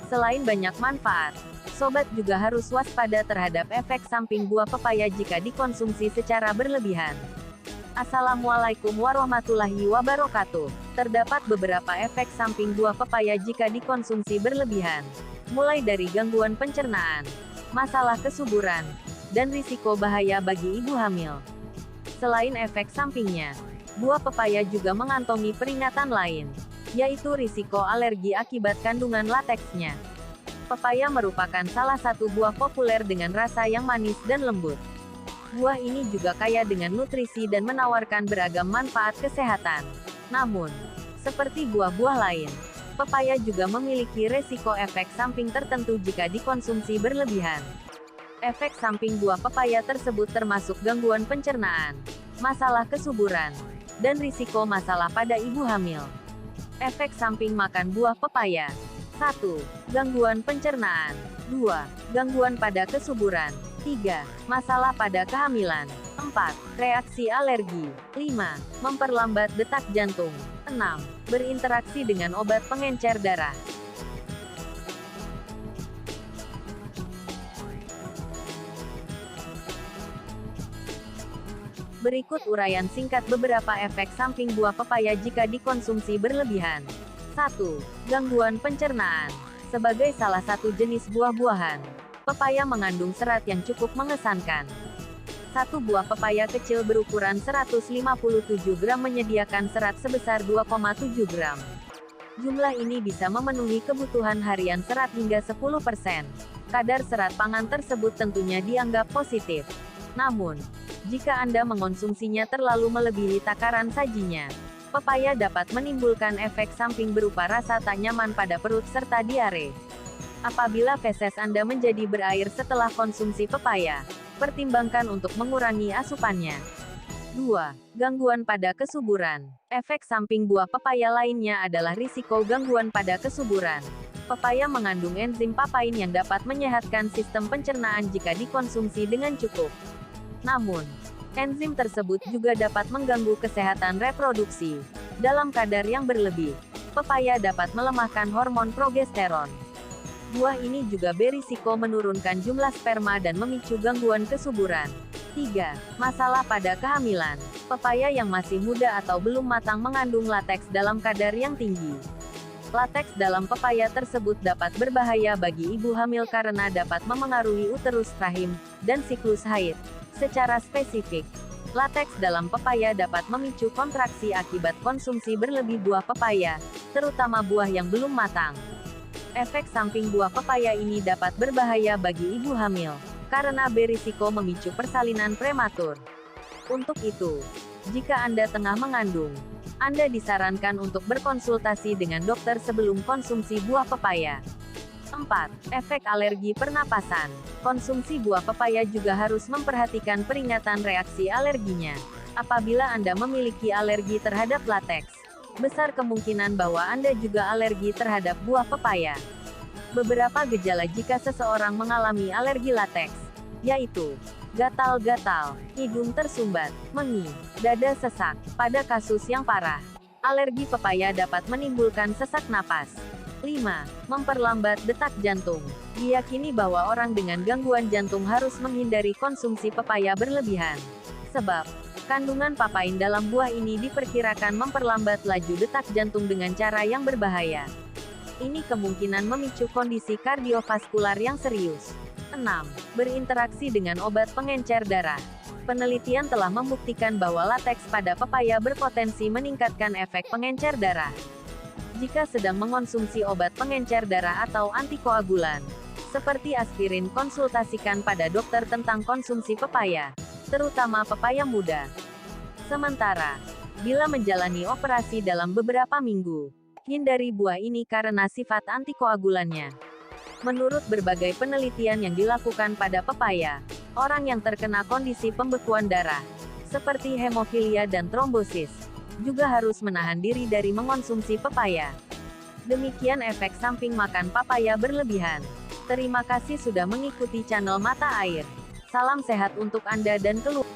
Selain banyak manfaat, sobat juga harus waspada terhadap efek samping buah pepaya jika dikonsumsi secara berlebihan. Assalamualaikum warahmatullahi wabarakatuh. Terdapat beberapa efek samping buah pepaya jika dikonsumsi berlebihan, mulai dari gangguan pencernaan, masalah kesuburan, dan risiko bahaya bagi ibu hamil. Selain efek sampingnya, buah pepaya juga mengantongi peringatan lain, yaitu risiko alergi akibat kandungan lateksnya. Pepaya merupakan salah satu buah populer dengan rasa yang manis dan lembut. Buah ini juga kaya dengan nutrisi dan menawarkan beragam manfaat kesehatan. Namun, seperti buah-buah lain, pepaya juga memiliki resiko efek samping tertentu jika dikonsumsi berlebihan. Efek samping buah pepaya tersebut termasuk gangguan pencernaan, masalah kesuburan, dan risiko masalah pada ibu hamil. Efek samping makan buah pepaya. 1. Gangguan pencernaan. 2. Gangguan pada kesuburan. 3. Masalah pada kehamilan. 4. Reaksi alergi. 5. Memperlambat detak jantung. 6. Berinteraksi dengan obat pengencer darah. Berikut uraian singkat beberapa efek samping buah pepaya jika dikonsumsi berlebihan. 1. Gangguan pencernaan. Sebagai salah satu jenis buah-buahan, pepaya mengandung serat yang cukup mengesankan. Satu buah pepaya kecil berukuran 157 gram menyediakan serat sebesar 2,7 gram. Jumlah ini bisa memenuhi kebutuhan harian serat hingga 10%. Kadar serat pangan tersebut tentunya dianggap positif. Namun, jika Anda mengonsumsinya terlalu melebihi takaran sajinya, pepaya dapat menimbulkan efek samping berupa rasa tak nyaman pada perut serta diare. Apabila feses Anda menjadi berair setelah konsumsi pepaya, pertimbangkan untuk mengurangi asupannya. 2. Gangguan pada kesuburan. Efek samping buah pepaya lainnya adalah risiko gangguan pada kesuburan. Pepaya mengandung enzim papain yang dapat menyehatkan sistem pencernaan jika dikonsumsi dengan cukup. Namun, enzim tersebut juga dapat mengganggu kesehatan reproduksi. Dalam kadar yang berlebih, pepaya dapat melemahkan hormon progesteron. Buah ini juga berisiko menurunkan jumlah sperma dan memicu gangguan kesuburan. 3. Masalah pada kehamilan. Pepaya yang masih muda atau belum matang mengandung lateks dalam kadar yang tinggi. Lateks dalam pepaya tersebut dapat berbahaya bagi ibu hamil karena dapat memengaruhi uterus rahim dan siklus haid. Secara spesifik, lateks dalam pepaya dapat memicu kontraksi akibat konsumsi berlebih buah pepaya, terutama buah yang belum matang. Efek samping buah pepaya ini dapat berbahaya bagi ibu hamil, karena berisiko memicu persalinan prematur. Untuk itu, jika Anda tengah mengandung, Anda disarankan untuk berkonsultasi dengan dokter sebelum konsumsi buah pepaya. 4. Efek alergi pernapasan. Konsumsi buah pepaya juga harus memperhatikan peringatan reaksi alerginya. Apabila Anda memiliki alergi terhadap lateks, besar kemungkinan bahwa Anda juga alergi terhadap buah pepaya. Beberapa gejala jika seseorang mengalami alergi lateks, yaitu gatal-gatal, hidung tersumbat, mengih, dada sesak. Pada kasus yang parah, alergi pepaya dapat menimbulkan sesak napas. 5. Memperlambat detak jantung. Diyakini bahwa orang dengan gangguan jantung harus menghindari konsumsi pepaya berlebihan. Sebab, kandungan papain dalam buah ini diperkirakan memperlambat laju detak jantung dengan cara yang berbahaya. Ini kemungkinan memicu kondisi kardiovaskular yang serius. 6. Berinteraksi dengan obat pengencer darah. Penelitian telah membuktikan bahwa lateks pada pepaya berpotensi meningkatkan efek pengencer darah. Jika sedang mengonsumsi obat pengencer darah atau antikoagulan, seperti aspirin, konsultasikan pada dokter tentang konsumsi pepaya, terutama pepaya muda. Sementara, bila menjalani operasi dalam beberapa minggu, hindari buah ini karena sifat antikoagulannya. Menurut berbagai penelitian yang dilakukan pada pepaya, orang yang terkena kondisi pembekuan darah, seperti hemofilia dan trombosis, juga harus menahan diri dari mengonsumsi pepaya. Demikian efek samping makan pepaya berlebihan. Terima kasih sudah mengikuti channel Mata Air. Salam sehat untuk Anda dan keluarga.